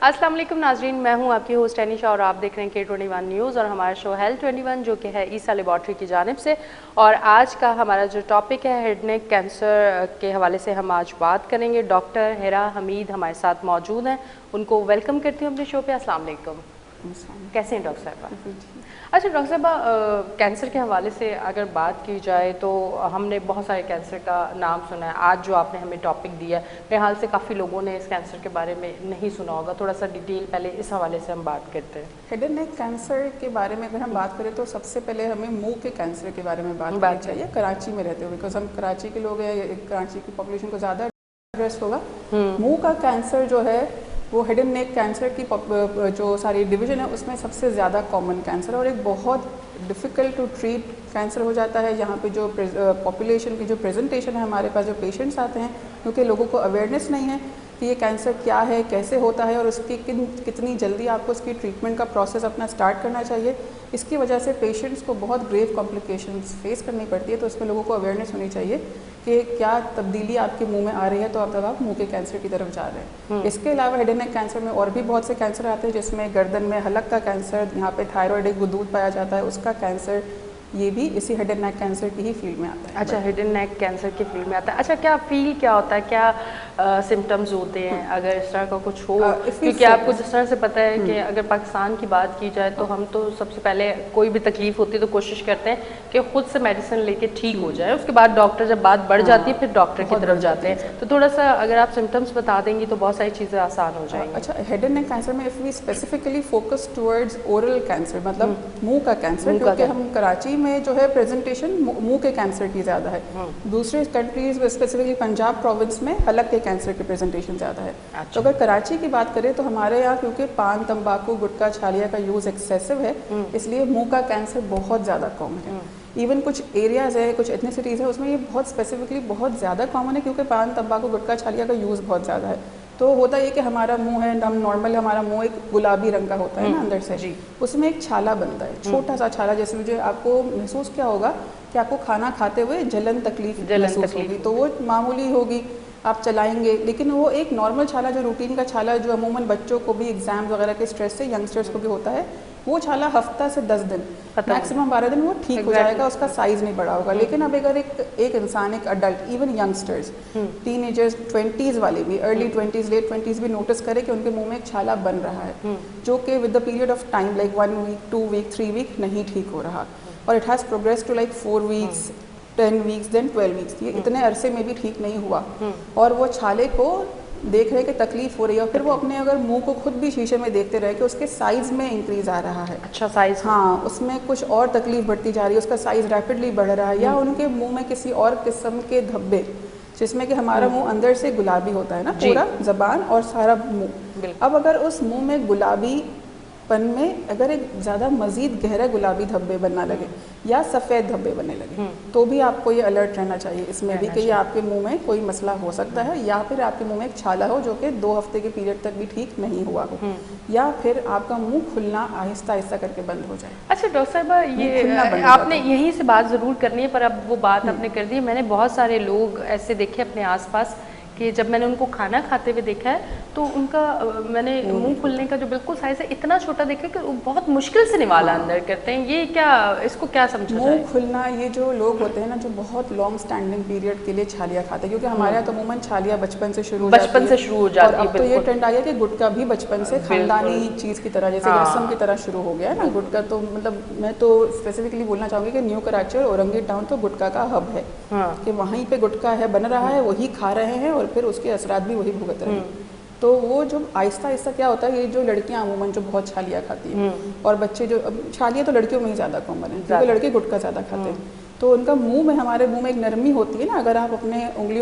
अस्सलाम वालेकुम नाजरीन, मैं हूं आपकी होस्ट एनिशा और आप देख रहे हैं K21 न्यूज़ और हमारा शो हेल्थ 21 जो कि है ईसा लेबॉर्ट्री की जानिब से। और आज का हमारा जो टॉपिक है हेड नेक कैंसर के हवाले से हम आज बात करेंगे। डॉक्टर हिरा हमीद हमारे साथ मौजूद हैं, उनको वेलकम करती हूँ अपने शो पे। अस्सलाम वालेकुम, कैसे हैं डॉक्टर साहबा? अच्छा डॉक्टर साहबा, कैंसर के हवाले से अगर बात की जाए तो हमने बहुत सारे कैंसर का नाम सुना है। आज जो आपने हमें टॉपिक दिया है, मेरे हाल से काफ़ी लोगों ने इस कैंसर के बारे में नहीं सुना होगा। थोड़ा सा डिटेल पहले इस हवाले से हम बात करते हैं। हेड एंड नेक कैंसर के बारे में अगर हम बात करें तो सबसे पहले हमें मुंह के कैंसर के बारे में बात करनी चाहिए। कराची में रहते हो, बिकॉज हम कराची के लोग हैं, कराची की पॉपुलेशन को ज़्यादा एड्रेस होगा। मुंह का कैंसर जो है वो हेड एंड नेक कैंसर की जो सारी डिवीजन है उसमें सबसे ज़्यादा कॉमन कैंसर और एक बहुत डिफ़िकल्ट टू ट्रीट कैंसर हो जाता है। यहाँ पे जो पॉपुलेशन की जो प्रेजेंटेशन है, हमारे पास जो पेशेंट्स आते हैं, क्योंकि लोगों को अवेयरनेस नहीं है कि ये कैंसर क्या है, कैसे होता है और उसकी कितनी जल्दी आपको उसकी ट्रीटमेंट का प्रोसेस अपना स्टार्ट करना चाहिए। इसकी वजह से पेशेंट्स को बहुत ग्रेव कॉम्प्लिकेशंस फेस करनी पड़ती है। तो इसमें लोगों को अवेयरनेस होनी चाहिए कि क्या तब्दीली आपके मुंह में आ रही है तो अब तक आप मुंह के कैंसर की तरफ जा रहे हैं। इसके अलावा हेड एंड नेक कैंसर में और भी बहुत से कैंसर आते हैं, जिसमें गर्दन में हलक का कैंसर, यहाँ पे थायराइड एक गुदूद पाया जाता है, उसका कैंसर, ये भी इसी हेड एंड नेक कैंसर की ही फील्ड में आता है। अच्छा, हेड एंड नेक कैंसर की फील्ड में आता है। अच्छा, क्या फील क्या होता है, क्या सिम्टम्स होते हैं अगर इस तरह का कुछ हो? क्योंकि आपको जिस तरह से पता है कि अगर पाकिस्तान की बात की जाए तो हम तो सबसे पहले कोई भी तकलीफ होती है तो कोशिश करते हैं कि खुद से मेडिसिन लेके ठीक हो जाए, उसके बाद डॉक्टर, जब बात बढ़ जाती है फिर डॉक्टर की तरफ जाते हैं। तो थोड़ा सा अगर आप सिम्टम्स बता देंगी तो बहुत सारी चीज़ें आसान हो जाएंगी। अच्छा, हेड एंड नेक कैंसर में if we specifically focus towards oral cancer, मतलब मुंह का कैंसर, क्योंकि हम कराची में जो है प्रेजेंटेशन मुंह के कैंसर की ज़्यादा है। दूसरे कंट्रीज में स्पेसिफिकली पंजाब प्रोविंस में हलक के कैंसर की प्रेजेंटेशन ज़्यादा है। अच्छा। तो अगर कराची की बात करें तो हमारे यहाँ क्योंकि पान, तंबाकू, गुटखा, छालिया का यूज़ एक्सेसिव है, इसलिए मुंह का कैंसर बहुत ज़्यादा कॉमन है। इवन कुछ एरियाज़ है, कुछ एथनिसिटीज़ है, उसमें ये बहुत स्पेसिफिकली बहुत ज़्यादा कॉमन है क्योंकि पान, तंबाकू, गुटखा, छालिया का यूज़ बहुत ज़्यादा है। तो होता ये कि हमारा मुंह है, हम नॉर्मल, हमारा मुंह एक गुलाबी रंग का होता है ना अंदर से, उसमें एक छाला बनता है, छोटा सा छाला। जैसे मुझे आपको महसूस क्या होगा कि आपको खाना खाते हुए जलन तकलीफ महसूस होगी, तो वो मामूली होगी, आप चलाएंगे, लेकिन वो एक नॉर्मल छाला, जो रूटीन का छाला, जो अमूमन बच्चों को भी एग्जाम्स वगैरह के स्ट्रेस से यंगस्टर्स को भी होता है, वो छाला हफ्ता से 10 दिन, मैक्सिमम 12 दिन वो ठीक हो जाएगा, उसका साइज़ नहीं बड़ा होगा। लेकिन अब अगर एक इंसान, एक adult, even youngsters, teenagers, 20s वाले भी, अर्ली 20s, लेट 20s भी नोटिस करें कि उनके मुंह में एक छाला बन रहा है, जो कि with the period of time like 1 week, 2 week, 3 week नहीं ठीक हो रहा, और it has progress to like 4 weeks, 10 weeks, then 12 weeks, ये इतने अरसे में भी ठीक नहीं हुआ, और वो छाले को देख रहे कि तकलीफ हो रही है, और फिर वो अपने अगर मुंह को खुद भी शीशे में देखते रहे कि उसके साइज में इंक्रीज आ रहा है। अच्छा, साइज, हाँ, उसमें कुछ और तकलीफ बढ़ती जा रही है, उसका साइज रैपिडली बढ़ रहा है, या उनके मुंह में किसी और किस्म के धब्बे, जिसमें कि हमारा मुंह अंदर से गुलाबी होता है ना, पूरा जबान और सारा मुंह। अब अगर उस मुंह में गुलाबी पन में अगर एक ज़्यादा मज़ीद गहरा गुलाबी धब्बे बनना लगे या सफ़ेद धब्बे बनने लगे, तो भी आपको ये अलर्ट रहना चाहिए इसमें भी कि ये आपके मुंह में कोई मसला हो सकता है, या फिर आपके मुंह में एक छाला हो जो कि 2 हफ्ते के पीरियड तक भी ठीक नहीं हुआ हो, या फिर आपका मुंह खुलना आहिस्ता आहिस्ता करके बंद हो जाए। अच्छा डॉक्टर साहबा, ये आपने यहीं से बात ज़रूर करनी है, पर अब वो बात आपने कर दी। मैंने बहुत सारे लोग ऐसे देखे अपने आसपास कि जब मैंने उनको खाना खाते हुए देखा है तो उनका मैंने मुंह खुलने का जो बिल्कुल साइज है इतना छोटा देखा कि वो बहुत मुश्किल से निवाला अंदर करते हैं। ये क्या, इसको क्या समझा जाए? मुंह खुलना, ये जो लोग होते हैं ना जो बहुत लॉन्ग स्टैंडिंग पीरियड के लिए छालियाँ खाते हैं, क्योंकि हमारे यहाँ तो अमूमन छालियाँ बचपन से शुरू हो जाती है, और अब तो ये ट्रेंड आ गया कि गुटखा भी बचपन से खानदानी चीज़ की तरह, जैसे रस्म की तरह शुरू हो गया है ना गुटखा। तो मतलब मैं तो स्पेसिफिकली बोलना चाहूँगी कि न्यू कराची और औरंगी टाउन तो गुटखा का हब है, कि वहीं पे गुटखा है, बन रहा है, वही खा रहे हैं और फिर उसके असरात भी वही भुगत रहे हैं। तो वो जो आहिस्ता आहिस्ता क्या होता है, ये जो लड़कियां अमूमन जो बहुत छालियाँ खाती हैं, और बच्चे जो, अब छालियाँ तो लड़कियों में ही ज़्यादा कॉमन है क्योंकि लड़के गुटखा ज़्यादा खाते हैं, तो उनका मुंह में, हमारे मुंह में एक नरमी होती है ना, अगर आप अपने उंगली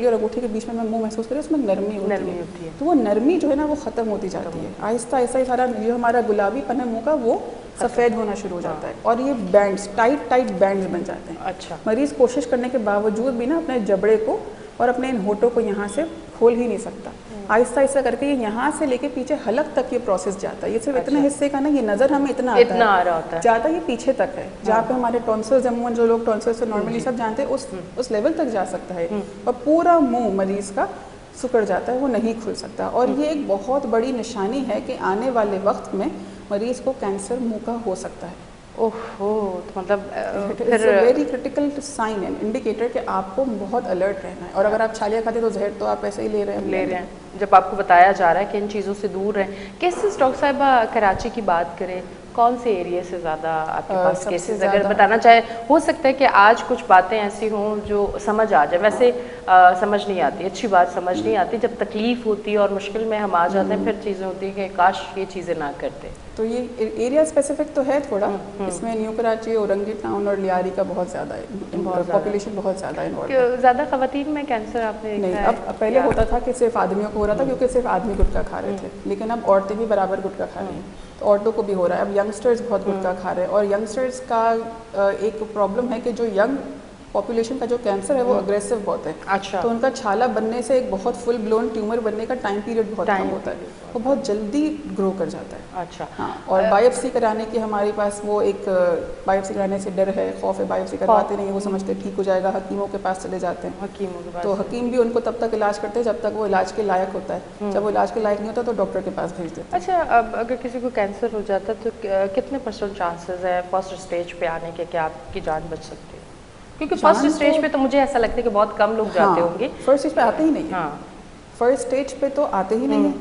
और अंगूठी के बीच में मुंह महसूस करें, उसमें नरमी होती है, तो वो नरमी जो है ना वो ख़त्म होती जाती है आहिस्ता आहिस्ता। सारा जो हमारा गुलाबीपन है मुंह का वो सफ़ेद होना शुरू हो जाता है, और ये बैंड्स, टाइट बैंड्स बन जाते हैं। अच्छा। मरीज़ कोशिश करने के बावजूद भी ना अपने जबड़े को और अपने इन होठों को यहाँ से खोल ही नहीं सकता, आहिस्ता आहिस्ता करके ये यहाँ से लेके पीछे हलक तक ये प्रोसेस जाता है। ये सिर्फ इतने हिस्से का ना, ये नज़र हमें इतना आ रहा होता है, ज़्यादा ये पीछे तक है, जहाँ पे हमारे टॉन्सिल्स, अमूमन जो लोग टॉन्सिल्स से नॉर्मली सब जानते हैं, उस लेवल तक जा सकता है, और पूरा मुंह मरीज़ का सिकुड़ जाता है, वो नहीं खुल सकता। और ये एक बहुत बड़ी निशानी है कि आने वाले वक्त में मरीज़ को कैंसर मुंह का हो सकता है। ओहो, तो मतलब फिर very critical sign and indicator कि आपको बहुत अलर्ट रहना है। और अगर आप छालिया खाते तो जहर तो आप ऐसे ही ले रहे हैं। जब आपको बताया जा रहा है कि इन चीज़ों से दूर रहें। केसेस डॉक्टर साहिबा कराची की बात करें, कौन से एरिया से ज़्यादा आपके पास केसेस अगर बताना चाहे? हो सकता है कि आज कुछ बातें ऐसी हों जो समझ आ जाए, वैसे समझ नहीं आती, अच्छी बात समझ नहीं आती, जब तकलीफ़ होती है और मुश्किल में हम आ जाते हैं फिर चीज़ें होती हैं कि काश ये चीज़ें ना करते। तो ये एरिया स्पेसिफिक तो है थोड़ा, इसमें न्यू कराची, औरंगी टाउन और लियारी का बहुत ज़्यादा पॉपुलेशन बहुत ज़्यादा इन्वॉल्व है। ज़्यादा खवातीन में कैंसर आपने नहीं, अब पहले होता था कि सिर्फ आदमियों को हो रहा था क्योंकि सिर्फ आदमी गुटखा खा रहे थे, लेकिन अब औरतें भी बराबर गुटखा खा रही हैं, तो औरतों को भी हो रहा है। अब यंगस्टर्स बहुत गुटखा खा रहे हैं, और यंगस्टर्स का एक प्रॉब्लम है कि जो यंग पॉपुलेशन का जो कैंसर है वो अग्रेसिव बहुत है। अच्छा। तो उनका छाला बनने से एक बहुत फुल ब्लोन ट्यूमर बनने का टाइम पीरियड बहुत कम होता है, वो बहुत जल्दी ग्रो कर जाता है। अच्छा। हाँ, और बायोप्सी कराने की हमारे पास वो एक बायोप्सी कराने से डर है, खौफ है, बायोप्सी करवाते नहीं, वो समझते ठीक हो जाएगा, हकीमों के पास चले जाते हैं। हकीमों के पास तो हकीम भी उनको तब तक इलाज करते हैं जब तक वो इलाज के लायक होता है। जब वो इलाज के लायक नहीं होता तो डॉक्टर के पास भेज देते हैं। अच्छा, अब अगर किसी को कैंसर हो जाता है तो कितने % चांसेस है फर्स्ट स्टेज पे आने के कि आपकी जान बच सकती है? क्योंकि फर्स्ट स्टेज पे तो मुझे ऐसा लगता है कि बहुत कम लोग जाते होंगे। फर्स्ट स्टेज पे आते ही नहीं है। हाँ, फर्स्ट स्टेज पे तो आते ही नहीं है,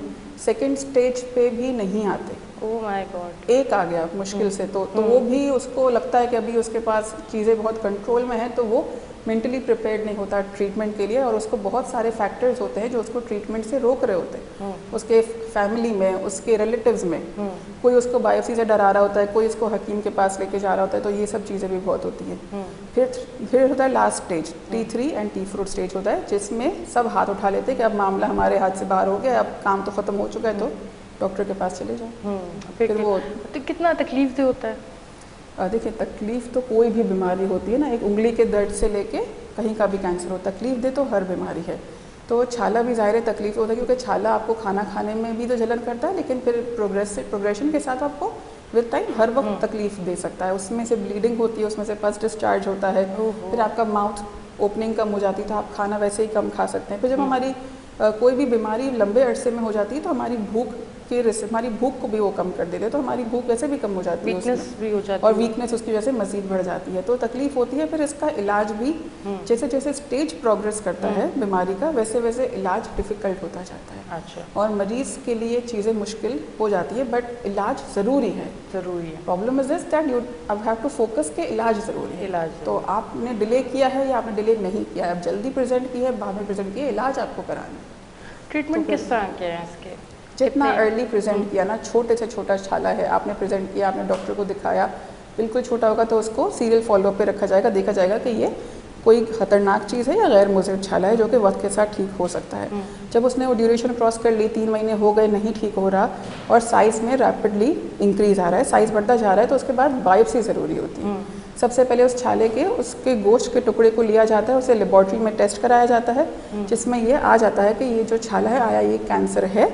सेकंड स्टेज पे भी नहीं आते। Oh my God. एक आ गया मुश्किल से तो वो भी उसको लगता है कि अभी उसके पास चीज़ें बहुत कंट्रोल में हैं, तो वो मेंटली प्रिपेयर्ड नहीं होता ट्रीटमेंट के लिए, और उसको बहुत सारे फैक्टर्स होते हैं जो उसको ट्रीटमेंट से रोक रहे होते हैं। उसके फैमिली में, उसके रिलेटिव्स में, कोई उसको बायोप्सी से डरा रहा होता है, कोई इसको हकीम के पास लेके जा रहा होता है, तो ये सब चीज़ें भी बहुत होती हैं। फिर होता है last stage, T3 and T4 stage होता है, जिसमें सब हाथ उठा लेते हैं कि अब मामला हमारे हाथ से बाहर हो गया, अब काम तो ख़त्म हो चुका है, तो डॉक्टर के पास चले जाओ। फिर वो तो कितना तकलीफ होता है? देखिए, तकलीफ़ तो कोई भी बीमारी होती है ना, एक उंगली के दर्द से लेके कहीं का भी कैंसर हो, तकलीफ दे तो हर बीमारी है। तो छाला भी ज़ाहिर तकलीफ होता है, क्योंकि छाला आपको खाना खाने में भी तो जलन करता है, लेकिन फिर प्रोग्रेशन के साथ आपको विद टाइम हर वक्त तकलीफ दे सकता है। उसमें से ब्लीडिंग होती है, उसमें से पस डिस्चार्ज होता है, फिर आपका माउथ ओपनिंग कम हो जाती है, तो आप खाना वैसे ही कम खा सकते हैं। फिर जब हमारी कोई भी बीमारी लंबे अरसे में हो जाती है तो हमारी भूख को भी वो कम कर देते हैं, तो हमारी भूख वैसे भी कम हो जाती है, वीकनेस भी हो जाती है, और वीकनेस उसकी वजह से मजीद बढ़ जाती है, तो तकलीफ होती है। फिर इसका इलाज भी जैसे जैसे स्टेज प्रोग्रेस करता है बीमारी का, वैसे वैसे इलाज डिफ़िकल्ट होता जाता है। अच्छा। और मरीज़ के लिए चीज़ें मुश्किल हो जाती है, बट इलाज ज़रूरी है। Problem is this that you अब हैव टू फोकस के इलाज ज़रूरी है। तो आपने डिले किया है या आपने डिले नहीं किया है, अब जल्दी प्रेजेंट किया है, बाद में प्रेजेंट किया, इलाज आपको कराना है। ट्रीटमेंट किस तरह के हैं इसके? जितना अर्ली प्रेजेंट किया ना, छोटे से छोटा छाला है, आपने प्रेजेंट किया, आपने डॉक्टर को दिखाया, बिल्कुल छोटा होगा तो उसको सीरियल फॉलोअप पे रखा जाएगा, देखा जाएगा कि ये कोई खतरनाक चीज़ है या गैर मुज़र छाला है जो कि वक्त के साथ ठीक हो सकता है। जब उसने वो ड्यूरेशन क्रॉस कर ली, 3 महीने हो गए, नहीं ठीक हो रहा और साइज़ में रैपिडली इंक्रीज़ आ रहा है, साइज़ बढ़ता जा रहा है, तो उसके बाद बायोप्सी ज़रूरी होती है। सबसे पहले उस छाले के उसके गोश्त के टुकड़े को लिया जाता है, उसे लेबॉर्ट्री में टेस्ट कराया जाता है, जिसमें ये आ जाता है कि ये जो छाला है आया ये कैंसर है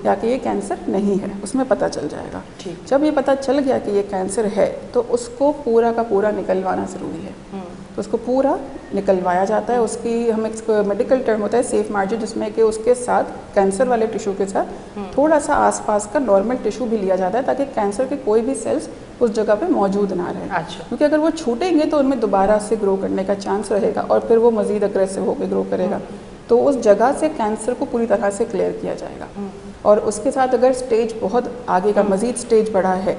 या कि ये कैंसर नहीं है, उसमें पता चल जाएगा। जब ये पता चल गया कि ये कैंसर है तो उसको पूरा का पूरा निकलवाना ज़रूरी है। तो उसको पूरा निकलवाया जाता है। उसकी हम एक मेडिकल टर्म होता है सेफ मार्जिन, जिसमें कि उसके साथ कैंसर वाले टिश्यू के साथ थोड़ा सा आसपास का नॉर्मल टिश्यू भी लिया जाता है, ताकि कैंसर के कोई भी सेल्स उस जगह पे मौजूद ना रहे। अच्छा। क्योंकि अगर वो छूटेंगे तो उनमें दोबारा से ग्रो करने का चांस रहेगा और फिर वो मज़ीद अग्रेसिव होकर ग्रो करेगा। तो उस जगह से कैंसर को पूरी तरह से क्लियर किया जाएगा। और उसके साथ अगर स्टेज बहुत आगे का मजीद स्टेज बढ़ा है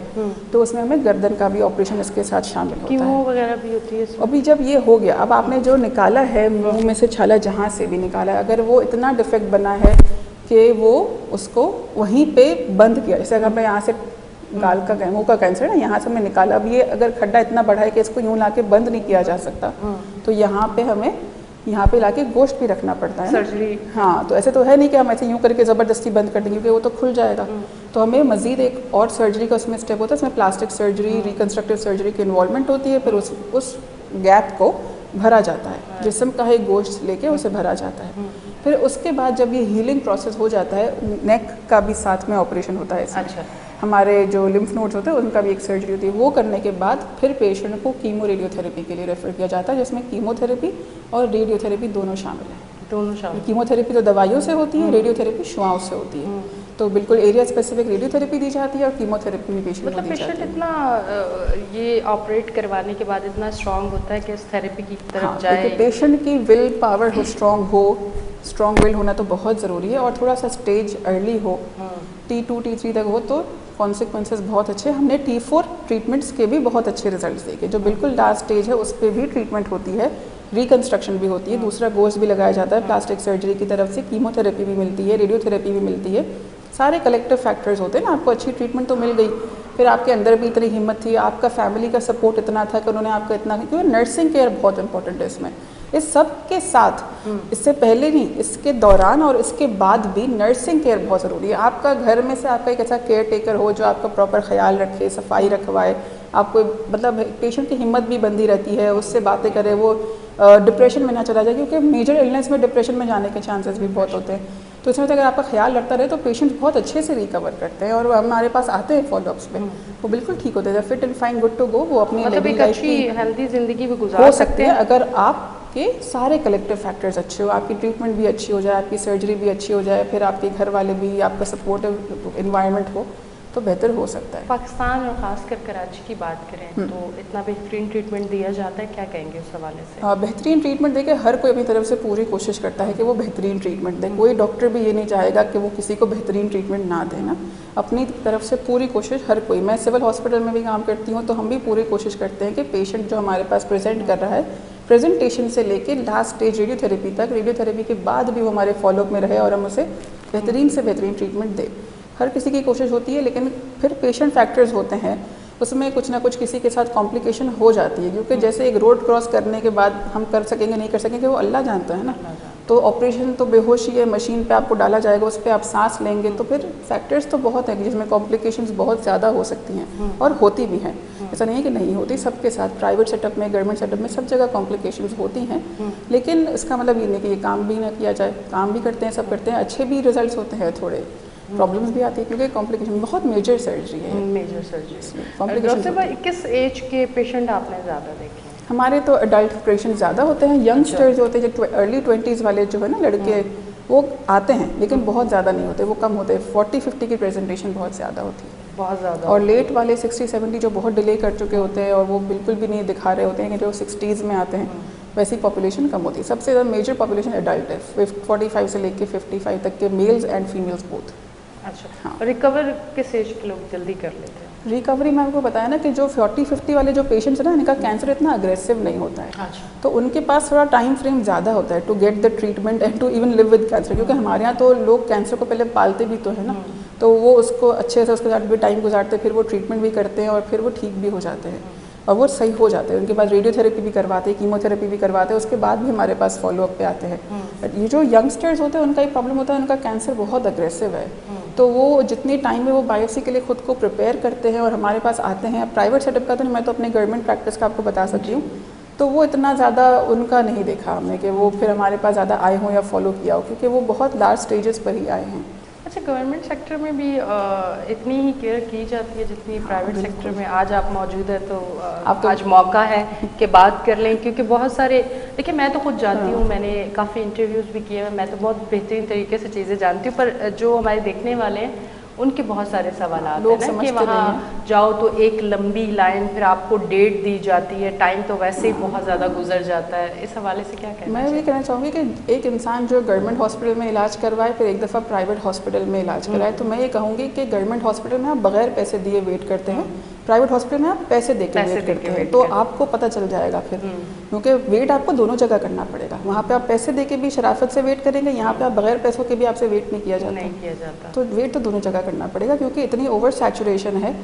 तो उसमें हमें गर्दन का भी ऑपरेशन इसके साथ शामिल होता है। कीमो वगैरह भी होती है इसमें? अभी जब ये हो गया, अब आपने जो निकाला है मुंह में से छाला, जहाँ से भी निकाला है, अगर वो इतना डिफेक्ट बना है कि वो उसको वहीं पे बंद किया, जैसे अगर मैं यहाँ से गाल का मुँह का कैंसर है, यहाँ से मैं निकाला, अब ये अगर खड्डा इतना बड़ा है कि इसको यूँ ला के बंद नहीं किया जा सकता, तो यहाँ पे हमें यहाँ पे लाके गोश्त भी रखना पड़ता है सर्जरी। हाँ, तो ऐसे तो है नहीं कि हम ऐसे यूँ करके ज़बरदस्ती बंद कर देंगे, क्योंकि वो तो खुल जाएगा। तो हमें मज़ीद एक और सर्जरी का उसमें स्टेप होता है, इसमें प्लास्टिक सर्जरी, रिकन्स्ट्रक्टिव सर्जरी की इन्वॉल्वमेंट होती है। फिर उस गैप को भरा जाता है, जिस्म का एक गोश्त लेके उसे भरा जाता है। फिर उसके बाद जब ये हीलिंग प्रोसेस हो जाता है, नेक का भी साथ में ऑपरेशन होता है इसमें। अच्छा। हमारे जो लिम्फ नोड्स होते हैं उनका भी एक सर्जरी होती है। वो करने के बाद फिर पेशेंट को कीमो रेडियोथेरेपी के लिए रेफ़र किया जाता है, जिसमें कीमोथेरेपी और रेडियोथेरेपी दोनों शामिल हैं। दोनों शामिल। कीमोथेरेपी तो दवाइयों से होती है, रेडियोथेरेपी शुआओं से होती है। तो बिल्कुल एरिया स्पेसिफिक रेडियोथेरेपी दी जाती है और कीमोथेरेपी भी पेशेंट को मतलब दी जाती पेशेंट है। इतना ये ऑपरेट करवाने के बाद इतना स्ट्रांग होता है कि इस थेरेपी की तरफ जाए। क्योंकि पेशेंट की विल पावर हो, स्ट्रॉन्ग विल होना तो बहुत ज़रूरी है, और थोड़ा सा स्टेज अर्ली हो, T2 T3 तक हो तो कॉन्सिक्वेंसेस बहुत अच्छे। हमने T4 ट्रीटमेंट्स के भी बहुत अच्छे रिजल्ट्स देखे। जो बिल्कुल लास्ट स्टेज है उस पर भी ट्रीटमेंट होती है, रिकन्स्ट्रक्शन भी होती है, दूसरा गोश्त भी लगाया जाता है प्लास्टिक सर्जरी की तरफ से, कीमोथेरेपी भी मिलती है, रेडियोथेरेपी भी मिलती है। सारे कलेक्टिव फैक्टर्स होते हैं ना, आपको अच्छी ट्रीटमेंट तो मिल गई, फिर आपके अंदर भी इतनी हिम्मत थी, आपका फैमिली का सपोर्ट इतना था कि उन्होंने आपका इतना, क्योंकि नर्सिंग केयर बहुत इंपॉर्टेंट है इसमें। इस सब के साथ, इससे पहले नहीं, इसके दौरान और इसके बाद भी नर्सिंग केयर बहुत ज़रूरी है। आपका घर में से आपका एक ऐसा केयर टेकर हो जो आपका प्रॉपर ख्याल रखे, सफाई रखवाए, आपको मतलब पेशेंट की हिम्मत भी बंदी रहती है, उससे बातें करे, वो डिप्रेशन में ना चला जाए, क्योंकि मेजर इलनेस में डिप्रेशन में जाने के चांसेस भी बहुत होते हैं। तो इसमें अगर आपका ख्याल रखता रहे तो पेशेंट बहुत अच्छे से रिकवर करते हैं, और वो हमारे पास आते हैं फॉलोअप्स में, वो बिल्कुल ठीक होते हैं, fit and fine, good to go, वो अपनी मतलब एक लाइफ अच्छी की हेल्दी जिंदगी भी गुजार हो सकते हैं अगर आपके सारे कलेक्टिव फैक्टर्स अच्छे हो, आपकी ट्रीटमेंट भी अच्छी हो जाए, आपकी सर्जरी भी अच्छी हो जाए, फिर आपके घर वाले भी, आपका सपोर्टिव इन्वायरमेंट हो, तो बेहतर हो सकता है। पाकिस्तान और ख़ासकर कराची की बात करें तो इतना बेहतरीन ट्रीटमेंट दिया जाता है, क्या कहेंगे उस हवाले से? बेहतरीन ट्रीटमेंट देके हर कोई अपनी तरफ से पूरी कोशिश करता है कि वो बेहतरीन ट्रीटमेंट दे। कोई डॉक्टर भी ये नहीं चाहेगा कि वो किसी को बेहतरीन ट्रीटमेंट ना दे ना, अपनी तरफ से पूरी कोशिश हर कोई। मैं सिविल हॉस्पिटल में भी काम करती हूँ, तो हम भी पूरी कोशिश करते हैं कि पेशेंट जो हमारे पास प्रेजेंट कर रहा है, प्रेजेंटेशन से लेके लास्ट स्टेज रेडियोथेरेपी तक, रेडियोथेरेपी के बाद भी वो हमारे फॉलोअप में रहे और हम उसे बेहतरीन से बेहतरीन ट्रीटमेंट दें। हर किसी की कोशिश होती है, लेकिन फिर पेशेंट फैक्टर्स होते हैं, उसमें कुछ ना कुछ किसी के साथ कॉम्प्लिकेशन हो जाती है, क्योंकि जैसे एक रोड क्रॉस करने के बाद हम कर सकेंगे नहीं कर सकेंगे वो अल्लाह जानता है ना। तो ऑपरेशन तो बेहोशी है, मशीन पे आपको डाला जाएगा, उस पर आप सांस लेंगे, तो फिर फैक्टर्स तो बहुत हैं जिसमें कॉम्प्लिकेशंस बहुत ज़्यादा हो सकती हैं और होती भी हैं। ऐसा नहीं है कि नहीं होती, सबके साथ प्राइवेट सेटअप में, गवर्नमेंट सेटअप में, सब जगह कॉम्प्लिकेशंस होती हैं। लेकिन इसका मतलब ये नहीं कि ये काम भी ना किया जाए, काम भी करते हैं, सब करते हैं, अच्छे भी रिजल्ट्स होते हैं, थोड़े प्रॉब्लम्स भी आती है, क्योंकि कॉम्प्लिकेशन बहुत मेजर सर्जरी है। Major surgery. डॉक्टर साहब, किस एज के पेशेंट आपने ज़्यादा देखे? हमारे तो अडल्ट पेशेंट ज़्यादा होते हैं, यंगस्टर्स जो होते हैं, जो अर्ली 20s वाले जो है ना लड़के, वो आते हैं, लेकिन बहुत ज़्यादा नहीं होते, वो कम होते हैं। 40-50 की प्रेजेंटेशन बहुत ज़्यादा होती है, बहुत ज़्यादा। और लेट वाले 60-70 जो बहुत डिले कर चुके होते हैं और वो बिल्कुल भी नहीं दिखा रहे होते हैं, कि जो 60s में आते हैं, वैसी पॉपुलेशन कम होती है। सबसे ज़्यादा मेजर पॉपुलेशन एडल्ट है, 45 से लेके 55 तक के, मेल्स एंड फीमेल्स बोथ। अच्छा, हाँ। रिकवर किस एज के लोग जल्दी कर लेते हैं? रिकवरी में आपको बताया ना कि जो 40-50 वाले जो पेशेंट्स हैं ना, इनका कैंसर इतना अग्रेसिव नहीं होता है। अच्छा। तो उनके पास थोड़ा टाइम फ्रेम ज़्यादा होता है to get the treatment and to even live with cancer, क्योंकि हमारे यहाँ तो लोग कैंसर को पहले पालते भी तो है ना, तो वो उसको अच्छे से उसके साथ भी टाइम गुजारते हैं, फिर वो ट्रीटमेंट भी करते हैं और फिर वो ठीक भी हो जाते हैं और वो सही हो जाते हैं। उनके बाद रेडियोथेरेपी भी करवाते हैं, कीमोथेरेपी भी करवाते हैं, उसके बाद भी हमारे पास फॉलोअप पे आते हैं। ये जो यंगस्टर्स होते हैं उनका एक प्रॉब्लम होता है, उनका कैंसर बहुत अग्रेसिव है, तो वो जितनी टाइम में वो बायोप्सी के लिए खुद को प्रिपेयर करते हैं और हमारे पास आते हैं। प्राइवेट सेटअप का तो नहीं, मैं तो अपने गवर्नमेंट प्रैक्टिस का आपको बता सकती हूँ, तो वो इतना ज़्यादा उनका नहीं देखा हमने कि वो फिर हमारे पास ज़्यादा आए हों या फॉलो किया हो, क्योंकि वो बहुत लास्ट स्टेजेस पर ही आए हैं। अच्छा, गवर्नमेंट सेक्टर में भी इतनी ही केयर की जाती है जितनी प्राइवेट सेक्टर में? आज आप मौजूद है तो आज मौका है कि बात कर लें, क्योंकि बहुत सारे, देखिए मैं तो खुद जानती हूँ, मैंने काफ़ी इंटरव्यूज़ भी किए हैं, मैं तो बहुत बेहतरीन तरीके से चीज़ें जानती हूँ, पर जो हमारे देखने वाले हैं उनके बहुत सारे सवाल आते हैं ना कि वहाँ जाओ तो एक लंबी लाइन, फिर आपको डेट दी जाती है, टाइम तो वैसे ही बहुत ज़्यादा गुजर जाता है। इस हवाले से क्या कहना है? मैं ये कहना चाहूँगी कि एक इंसान जो गवर्नमेंट हॉस्पिटल में इलाज करवाए, फिर एक दफ़ा प्राइवेट हॉस्पिटल में इलाज कराए, तो मैं ये कहूँगी कि गवर्नमेंट हॉस्पिटल में आप बगैर पैसे दिए वेट करते हैं, प्राइवेट हॉस्पिटल में आप पैसे दे के वेट करते हैं, तो आपको पता चल जाएगा फिर, क्योंकि वेट आपको दोनों जगह करना पड़ेगा। वहाँ पे आप पैसे दे के भी शराफत से वेट करेंगे, यहाँ पे आप बगैर पैसों के भी आपसे वेट नहीं किया जाता, तो वेट तो दोनों जगह करना पड़ेगा, क्योंकि इतनी ओवर सैचुरेशन है,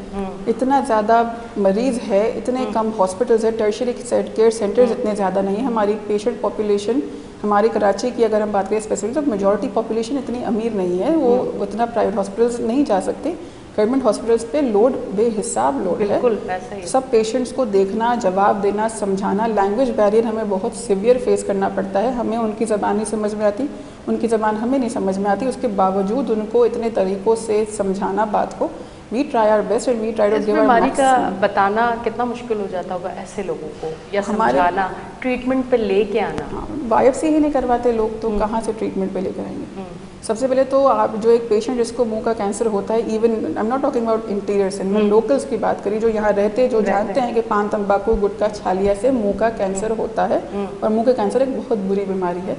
इतना ज़्यादा मरीज़ है, इतने कम हॉस्पिटल्स है, टर्शियरी केयर सेंटर्स इतने ज़्यादा नहीं है। हमारी पेशेंट पॉपुलेशन, हमारी कराची की अगर हम बात करें स्पेसिफिक, तो मेजॉरिटी पॉपुलेशन इतनी अमीर नहीं है, वो उतना प्राइवेट हॉस्पिटल्स नहीं जा सकते। गवर्नमेंट हॉस्पिटल्स पे लोड बेहिसाब लोड है, सब पेशेंट्स को देखना, जवाब देना, समझाना, लैंग्वेज बैरियर हमें बहुत सिवियर फेस करना पड़ता है। हमें उनकी ज़बान नहीं समझ में आती, उनकी ज़बान हमें नहीं समझ में आती, उसके बावजूद उनको इतने तरीक़ों से समझाना बात को we try our best and we try to इस गिव आवर बीमारी का मैक्सिमम। बताना कितना मुश्किल हो जाता होगा ऐसे लोगों को, या हमारे- समझाना, ट्रीटमेंट पे लेके आना? हाँ, बायोप्सी ही नहीं करवाते लोग तो कहाँ से ट्रीटमेंट पे लेकर आएंगे। सबसे पहले तो आप जो एक पेशेंट जिसको मुंह का कैंसर होता है, even I am not talking about interiors, मैं लोकल्स की बात करी जो यहाँ रहते जो जानते हैं कि पान तंबाकू गुटखा छालिया से मुंह का कैंसर होता है और मुंह का कैंसर एक बहुत बुरी बीमारी है,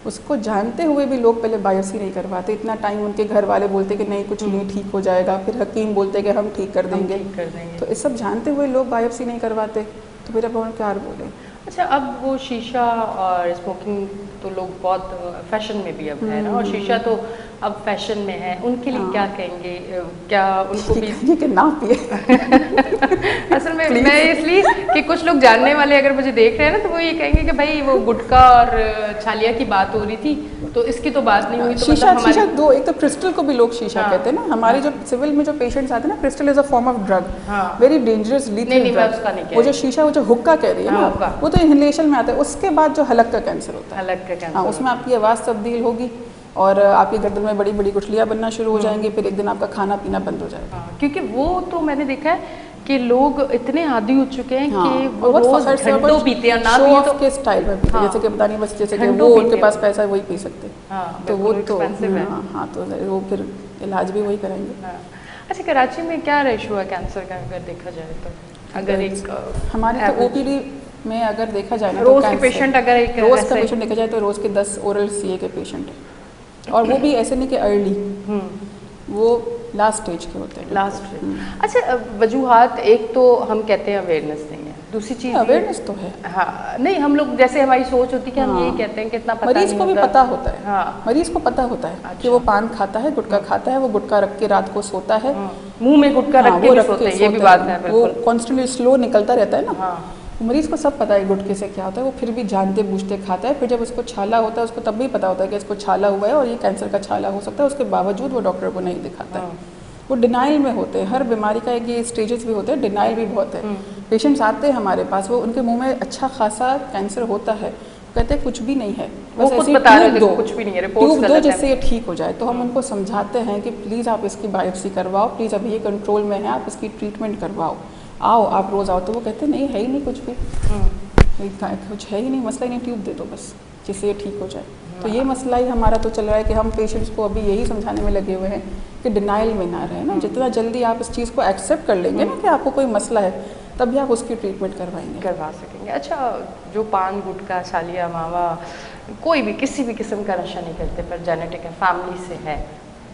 उसको जानते हुए भी लोग पहले बायोप्सी नहीं करवाते। इतना टाइम उनके घर वाले बोलते कि नहीं कुछ नहीं ठीक हो जाएगा, फिर हकीम बोलते कि हम ठीक कर देंगे। तो इस सब जानते हुए लोग बायोप्सी नहीं करवाते, तो फिर अब हम क्या बोले। अच्छा, अब वो शीशा और स्मोकिंग तो लोग बहुत फैशन में भी अब है ना, और शीशा तो अब फैशन में है, उनके लिए क्या कहेंगे? क्या उनको भी कि ना पिए? असल में मैं इसलिए कि कुछ लोग जानने वाले अगर मुझे देख रहे हैं ना तो वो ये कहेंगे कि भाई वो गुटखा और छालिया की बात हो रही थी तो इसकी तो बात नहीं हुई। तो शीशा मतलब शीशा दो, एक तो क्रिस्टल को भी लोग शीशा कहते हैं ना। हमारे जो सिविल में जो पेशेंट्स आते हैं ना, crystal is a form of drug, very dangerous lethal drug. वो जो शीशा, वो जो हुक्का कह रही है ना, वो तो इनहेलेशन में आता है। उसके बाद जो हलक का कैंसर होता है, हलक का कैंसर, हाँ, उसमें आपकी आवाज़ तब्दील होगी और आपकी गर्दन में बड़ी बड़ी गुठलियाँ बनना शुरू हो जाएंगी, फिर एक दिन आपका खाना पीना बंद हो जाएगा। क्योंकि वो तो मैंने देखा है कि लोग इतने आदी हो चुके हैं कि वो बहुत रोज फखर से घंटों पीते हैं, ना शो पिए ऑफ तो के स्टाइल में पीते हैं, जैसे कि पता नहीं बस जैसे कि घंटों वो पीते उनके हैं। पास पैसा है वही पी सकते हैं। हाँ, तो वो तो expensive है। हाँ, तो वो फिर इलाज भी वही कराएंगे। हाँ। अच्छा, कराची में क्या रेशो है कैंसर का अगर देखा जाए तो? अगर एक हमारी तो ओपीडी में अगर देखा जाए ना, रोज के पेशेंट अगर एक रोज का ऐसे- पेशेंट देखा जाए तो रोज के 10 ओरल सीए के पेशेंट है, और वो भी ऐसे नहीं कि अर्ली, वो लास्ट स्टेज के होते हैं। लास्ट। अच्छा, वजूहात, एक तो हम कहते हैं अवेयरनेस नहीं है, दूसरी चीज़ अवेयरनेस तो है। हाँ, नहीं हम लोग जैसे हमारी सोच होती है कि हम हाँ। यही कहते हैं कि इतना पता मरीज नहीं को भी होता। पता होता है, हाँ। मरीज को पता होता है कि वो पान खाता है, गुटखा खाता है, वो गुटखा रख के रात को सोता है, मुंह में गुटखा रख के वो भी रख सोते के हैं, ये भी सोता बात है है, वो बिल्कुल। कॉन्स्टेंटली स्लो निकलता रहता है ना। हाँ। मरीज को सब पता है गुटखे से क्या होता है, वो फिर भी जानते बूझते खाता है। फिर जब उसको छाला होता है उसको तब भी पता होता है कि इसको छाला हुआ है और ये कैंसर का छाला हो सकता है, उसके बावजूद वो डॉक्टर को नहीं दिखाता है। वो डिनाइल में होते हैं। हर बीमारी का एक ये स्टेजेस भी होते हैं, डिनाइल भी बहुत है। पेशेंट्स आते हैं हमारे पास, वो उनके मुंह में अच्छा खासा कैंसर होता है, कहते हैं कुछ भी नहीं है, वो खुद ऐसे बता रहे ट्यूब थे दो, कुछ भी नहीं है, रिपोर्ट्स ट्यूब दो गलत है। जिससे ये ठीक हो जाए। तो हम उनको समझाते हैं कि प्लीज़ आप इसकी बायोप्सी करवाओ, प्लीज़ अभी ये कंट्रोल में है, आप इसकी ट्रीटमेंट करवाओ, आओ आप रोज़ आओ। तो वो कहते नहीं है ही नहीं कुछ भी, कुछ है ही नहीं, मसला ही नहीं, ट्यूब दे दो बस जिससे ये ठीक हो जाए। तो ये मसला ही हमारा तो चल रहा है कि हम पेशेंट्स को अभी यही समझाने में लगे हुए हैं कि डिनाइल में ना रहे ना। जितना जल्दी आप इस चीज़ को एक्सेप्ट कर लेंगे ना कि आपको कोई मसला है, तभी आप उसकी ट्रीटमेंट करवा सकेंगे। अच्छा, जो पान गुटखा छालिया मावा कोई भी किसी भी किस्म का नशा नहीं करते पर जेनेटिक है, फैमिली से है,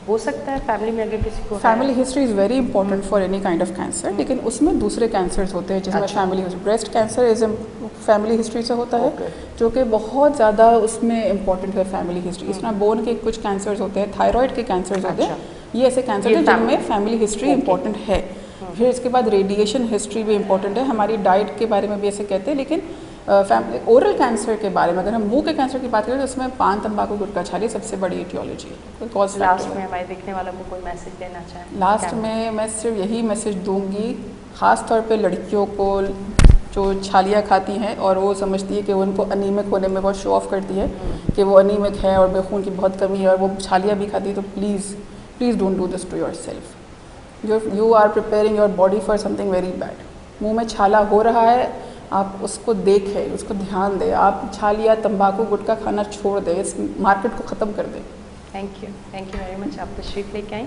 हो सकता है फैमिली में अगर किसी को family history is very important for any kind of cancer, लेकिन उसमें दूसरे कैंसर्स होते हैं जिसमें family, breast cancer is family history से होता है, जो कि बहुत ज़्यादा उसमें इंपॉर्टेंट है फैमिली हिस्ट्री। इसमें बोन के कुछ कैंसर्स होते हैं, थायराइड के कैंसर्स होते हैं, ये ऐसे कैंसर हैं जिनमें फैमिली हिस्ट्री इंपॉर्टेंट है। फिर इसके बाद रेडिएशन हिस्ट्री भी इंपॉर्टेंट है, हमारी डाइट के बारे में भी ऐसे कहते हैं। लेकिन ओरल कैंसर के बारे में अगर हम मुंह के कैंसर की बात करें तो उसमें पान तंबाकू गुटखा छालिया सबसे बड़ी एटियोलॉजी है, कॉज फैक्टर। लास्ट में हमारे देखने वालों को कोई मैसेज देना चाहें? लास्ट में मैं सिर्फ यही मैसेज दूंगी, ख़ास तौर पे लड़कियों को जो छालियाँ खाती हैं और वो समझती है कि वो उनको अनीमिक होने में बहुत शो ऑफ करती है कि वो अनीमिक है और में खून की बहुत कमी है और वो छालियाँ भी खाती है, तो please don't do this to yourself. You are preparing your body for something very bad. मुँह में छाला हो रहा है, आप उसको देखें, उसको ध्यान दें, आप छालिया तंबाकू गुटखा खाना छोड़ दें, इस मार्केट को ख़त्म कर दें। थैंक यू वेरी मच, आप तशरीफ़ लेके आई।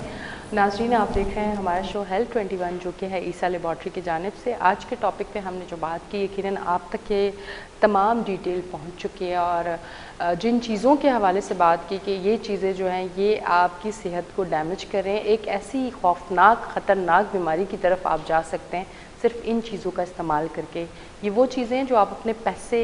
नाज़रीन, आप देख रहे हैं हमारा शो हेल्थ 21 जो कि है ईसा लेबॉर्ट्री की जानिब से। आज के टॉपिक पे हमने जो बात की, यकीनन आप तक ये तमाम डिटेल पहुंच चुकी है और जिन चीज़ों के हवाले से बात की कि ये चीज़ें जो हैं ये आपकी सेहत को डैमेज कर रहे हैं, एक ऐसी खौफनाक ख़तरनाक बीमारी की तरफ आप जा सकते हैं सिर्फ इन चीज़ों का इस्तेमाल करके। ये वो चीज़ें हैं जो आप अपने पैसे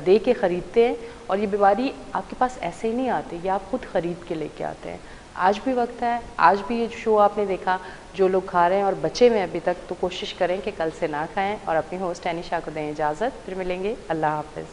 दे के ख़रीदते हैं और ये बीमारी आपके पास ऐसे ही नहीं आती, ये आप खुद ख़रीद के लेके आते हैं। आज भी वक्त है, आज भी ये शो आपने देखा, जो लोग खा रहे हैं और बचे हुए अभी तक, तो कोशिश करें कि कल से ना खाएं और अपनी होस्ट एनिशा को दें इजाज़त। फिर मिलेंगे, अल्लाह हाफ़िज़।